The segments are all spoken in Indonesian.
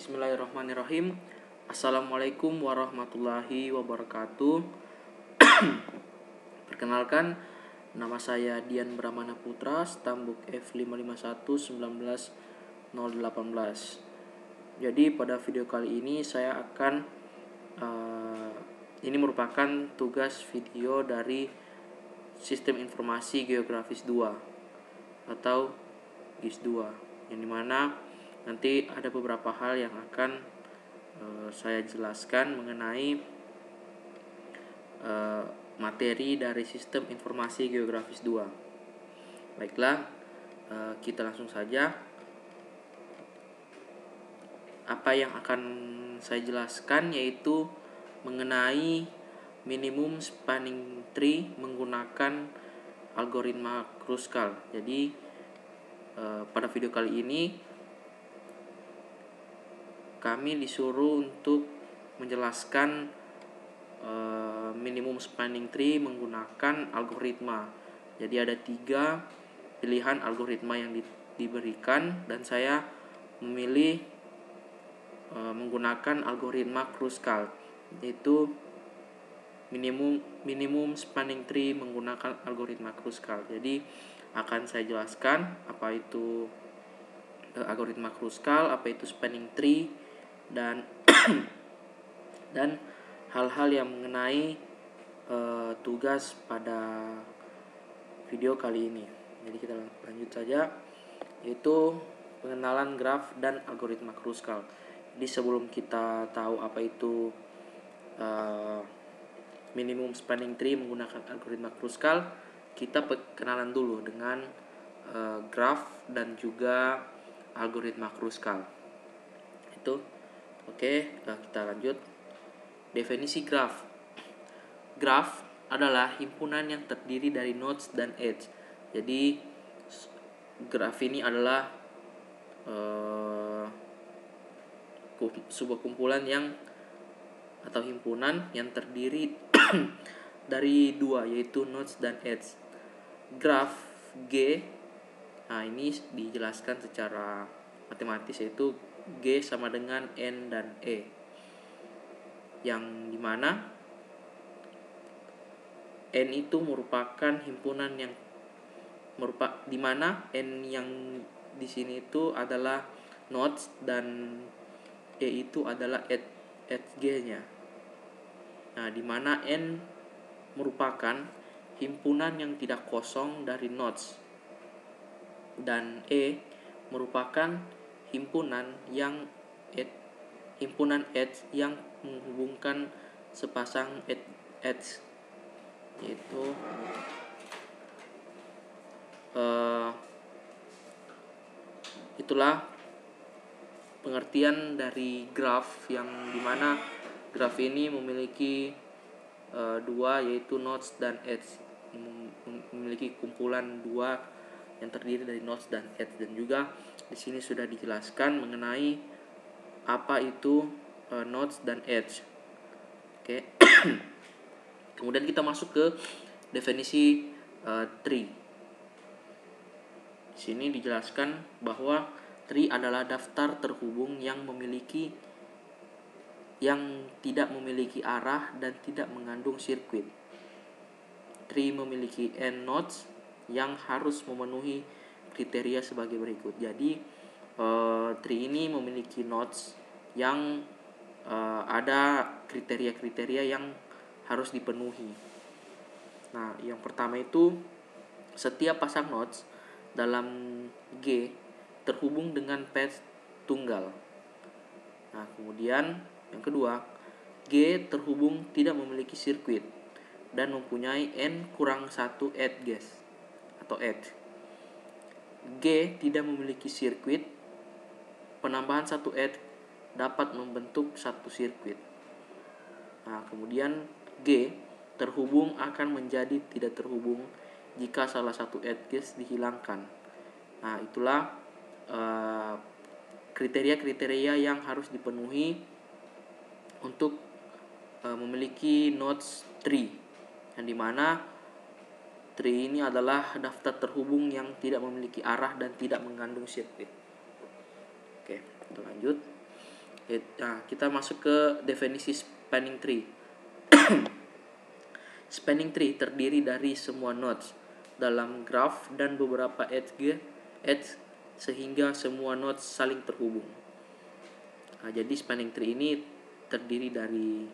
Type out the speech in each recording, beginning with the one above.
Bismillahirrahmanirrahim. Assalamualaikum warahmatullahi wabarakatuh. Perkenalkan, nama saya Dian Brahmana Putra, Stambuk F551919018. Jadi pada video kali ini saya akan ini merupakan tugas video dari Sistem Informasi Geografis 2 atau GIS 2, yang dimana nanti ada beberapa hal yang akan saya jelaskan mengenai materi dari Sistem Informasi Geografis 2. Baiklah, kita langsung saja. Apa yang akan saya jelaskan yaitu mengenai minimum spanning tree menggunakan algoritma Kruskal. Jadi pada video kali ini kami disuruh untuk menjelaskan minimum spanning tree menggunakan algoritma. Jadi ada 3 pilihan algoritma yang diberikan dan saya memilih menggunakan algoritma Kruskal, yaitu minimum spanning tree menggunakan algoritma Kruskal. Jadi akan saya jelaskan apa itu algoritma Kruskal, apa itu spanning tree, dan hal-hal yang mengenai tugas pada video kali ini. Jadi kita lanjut saja, yaitu pengenalan graf dan algoritma Kruskal. Jadi sebelum kita tahu apa itu minimum spanning tree menggunakan algoritma Kruskal, kita kenalan dulu dengan graf dan juga algoritma Kruskal. Oke, kita lanjut. Definisi graf. Graf adalah himpunan yang terdiri dari nodes dan edge. Jadi graf ini adalah sebuah kumpulan atau himpunan yang terdiri dari 2, yaitu nodes dan edge. Graf G, ini dijelaskan secara matematis, yaitu G sama dengan N dan E, yang dimana N itu merupakan himpunan yang dimana N yang di sini itu adalah nodes dan E itu adalah edge-nya. Nah, dimana N merupakan himpunan yang tidak kosong dari nodes dan E merupakan himpunan edge yang menghubungkan sepasang edge, yaitu itulah pengertian dari graf, yang dimana graf ini memiliki 2, yaitu nodes dan edge, memiliki kumpulan 2 yang terdiri dari nodes dan edge. Dan juga di sini sudah dijelaskan mengenai apa itu nodes dan edge. Oke. Kemudian kita masuk ke definisi tree. Di sini dijelaskan bahwa tree adalah daftar terhubung yang tidak memiliki arah dan tidak mengandung sirkuit. Tree memiliki n nodes yang harus memenuhi kriteria sebagai berikut. Jadi tree ini memiliki nodes yang ada kriteria-kriteria yang harus dipenuhi. Nah, yang pertama itu setiap pasang nodes dalam G terhubung dengan path tunggal. Nah, kemudian yang kedua, G terhubung tidak memiliki sirkuit dan mempunyai n-1 edges atau edge. G tidak memiliki sirkuit, penambahan 1 edge dapat membentuk 1 sirkuit. Nah, kemudian G terhubung akan menjadi tidak terhubung jika salah satu edges dihilangkan. Nah, itulah kriteria-kriteria yang harus dipenuhi untuk memiliki nodes tree, yang dimana tree ini adalah daftar terhubung yang tidak memiliki arah dan tidak mengandung sirkuit. Oke, kita lanjut. Nah, kita masuk ke definisi spanning tree. Spanning tree terdiri dari semua nodes dalam graf dan beberapa edge sehingga semua nodes saling terhubung. Nah, jadi spanning tree ini terdiri dari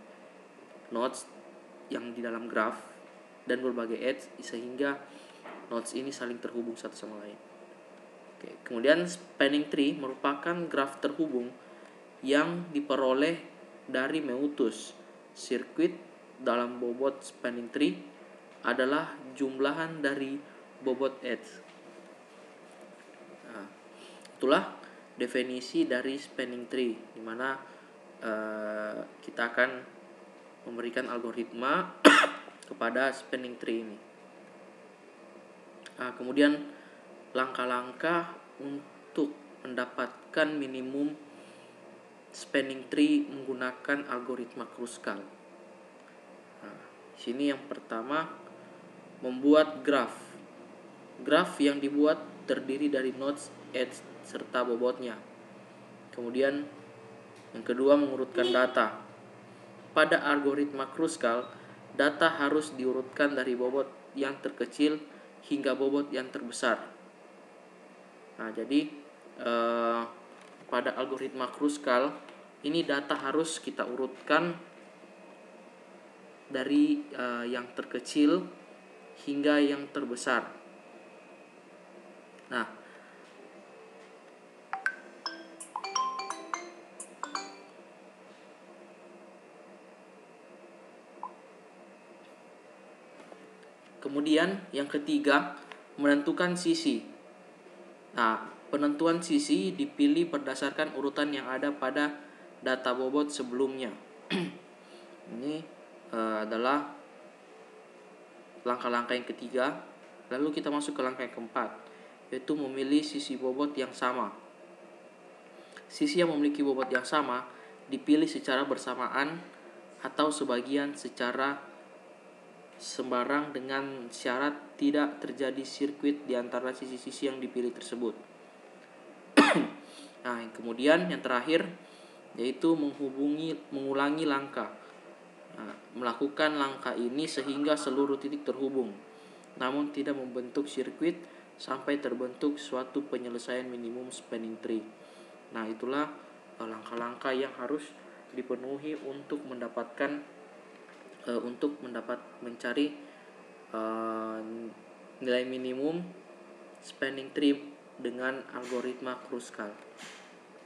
nodes yang di dalam graf dan berbagai edge sehingga nodes ini saling terhubung satu sama lain. Oke, kemudian spanning tree merupakan graf terhubung yang diperoleh dari meutus. Sirkuit dalam bobot spanning tree adalah jumlahan dari bobot edge. Nah, itulah definisi dari spanning tree, di mana kita akan memberikan algoritma kepada spanning tree ini. Nah, kemudian langkah-langkah untuk mendapatkan minimum spanning tree menggunakan algoritma Kruskal. Nah, sini yang pertama, membuat graf. Graf yang dibuat terdiri dari nodes, edge, serta bobotnya. Kemudian yang kedua, mengurutkan data. Pada algoritma Kruskal, data harus diurutkan dari bobot yang terkecil hingga bobot yang terbesar. Nah, jadi pada algoritma Kruskal ini data harus kita urutkan dari yang terkecil hingga yang terbesar. Nah, kemudian yang ketiga, menentukan sisi. Nah, penentuan sisi dipilih berdasarkan urutan yang ada pada data bobot sebelumnya. Ini adalah langkah-langkah yang ketiga. Lalu kita masuk ke langkah yang keempat, yaitu memilih sisi bobot yang sama. Sisi yang memiliki bobot yang sama dipilih secara bersamaan atau sebagian secara sembarang dengan syarat tidak terjadi sirkuit di antara sisi-sisi yang dipilih tersebut. Nah, kemudian yang terakhir yaitu mengulangi langkah. Nah, melakukan langkah ini sehingga seluruh titik terhubung, namun tidak membentuk sirkuit sampai terbentuk suatu penyelesaian minimum spanning tree. Nah, itulah langkah-langkah yang harus dipenuhi untuk mencari nilai minimum spanning tree dengan algoritma Kruskal.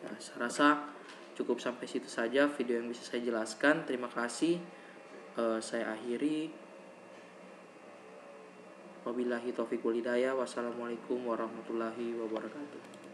Nah, saya rasa cukup sampai situ saja video yang bisa saya jelaskan. Terima kasih. Saya akhiri. Wabillahi taufiq wal hidayah. Wassalamualaikum warahmatullahi wabarakatuh.